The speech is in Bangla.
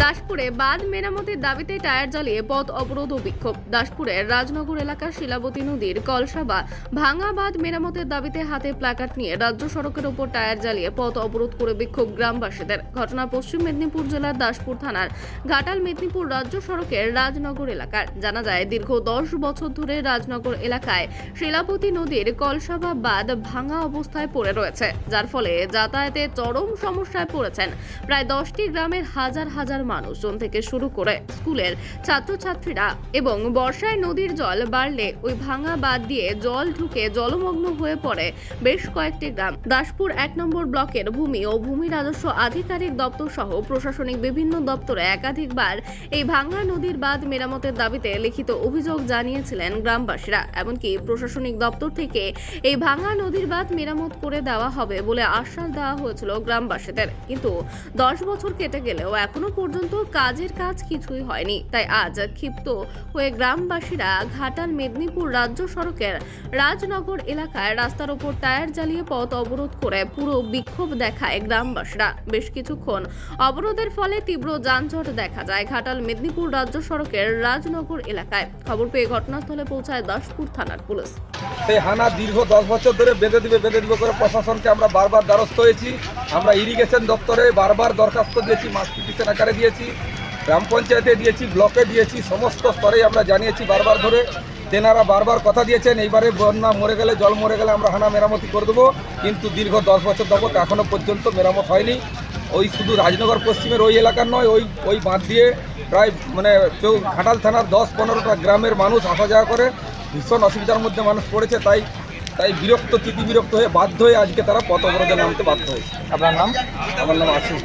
দাসপুরে বাঁধ মেরামতের দাবিতে টায়ার জ্বালিয়ে পথ অবরোধ ও বিক্ষোভ। দাসপুরের রাজনগর এলাকার শিলাবতী নদীর কলসাবা ভাঙা বাঁধ মেরামতের দাবিতে হাতে প্ল্যাকার্ড নিয়ে রাজ্য সড়কের উপর টায়ার জ্বালিয়ে পথ অবরোধ করে বিক্ষোভ গ্রামবাসীদের। ঘটনা পশ্চিম মেদিনীপুর জেলার দাসপুর থানার ঘাটাল মেদিনীপুর রাজ্য সড়কের রাজনগর এলাকার। জানা যায়, দীর্ঘ 10 বছর ধরে রাজনগর এলাকায় শিলাবতী নদীর কলসাবা বাঁধ ভাঙা অবস্থায় পড়ে রয়েছে, যার ফলে যাতায়াতে চরম সমস্যায় পড়েছেন প্রায় 10টি গ্রামের হাজার হাজার মানুষজন থেকে শুরু করে স্কুলের ছাত্রছাত্রীরা। এবং বর্ষায় নদীর জল বাড়লে ওই ভাঙা বাঁধ দিয়ে জল ঢুকে জলমগ্ন হয়ে পড়ে বেশ কয়েকটি গ্রাম। দাসপুর 1 নম্বর ব্লকের ভূমি ও ভূমি রাজস্ব আধিকারিক দপ্তর সহ প্রশাসনিক বিভিন্ন দপ্তরে একাধিকবার এই ভাঙা নদীর বাঁধ মেরামতের দাবিতে লিখিত অভিযোগ জানিয়েছিলেন গ্রামবাসীরা। এমনকি প্রশাসনিক দপ্তর থেকে এই ভাঙা নদীর বাঁধ মেরামত করে দেওয়া হবে বলে আশ্বাস দেওয়া হয়েছিল গ্রামবাসীদের। কিন্তু 10 বছর কেটে গেলেও এখনো পর্যন্ত কাজের কাজ কিছুই হয়নি। তাই আজ ক্ষিপ্ত হয়ে গ্রামবাসীরা ঘাটাল মেদিনীপুর রাজ্য সড়কের রাজনগর এলাকায় রাস্তার উপর টায়ার জ্বালিয়ে পথ অবরোধ করে পুরো বিক্ষোভ দেখায় গ্রামবাসীরা। বেশ কিছুক্ষণ অবরোধের ফলে তীব্র যানজট দেখা যায় ঘাটাল মেদিনীপুর রাজ্য সড়কের রাজনগর এলাকায়। খবর পেয়ে ঘটনাস্থলে পৌঁছায় দাসপুর থানার পুলিশ। সেই হানা দীর্ঘ 10 বছর ধরে বেঁধে দিবে করে প্রশাসনকে আমরা বারবার দ্বারস্থ হয়েছি। আমরা ইরিগেশন দপ্তরে বারবার দরখাস্ত দিয়েছি, মাস পিটিশন আকারে দিয়েছি, গ্রাম পঞ্চায়েতে দিয়েছি, ব্লকে দিয়েছি, সমস্ত স্তরে আমরা জানিয়েছি বারবার ধরে। তেনারা বারবার কথা দিয়েছেন এইবারে বন্যা মরে গেলে, জল মরে গেলে আমরা হানা মেরামতি করে দেবো, কিন্তু দীর্ঘ 10 বছর যাবত এখনও পর্যন্ত মেরামত হয়নি। ওই শুধু রাজনগর পশ্চিমের ওই এলাকার নয়, ওই বাঁধ দিয়ে প্রায় ঘাটাল থানার 10-15টা গ্রামের মানুষ আসা যাওয়া করে, ভীষণ অসুবিধার মধ্যে মানুষ পড়েছে। তাই বিরক্ত হয়ে বাধ্য হয়ে আজকে তারা পথ অবরোধে নামতে বাধ্য হয়েছে। আপনার নাম? আমার নাম আশিস।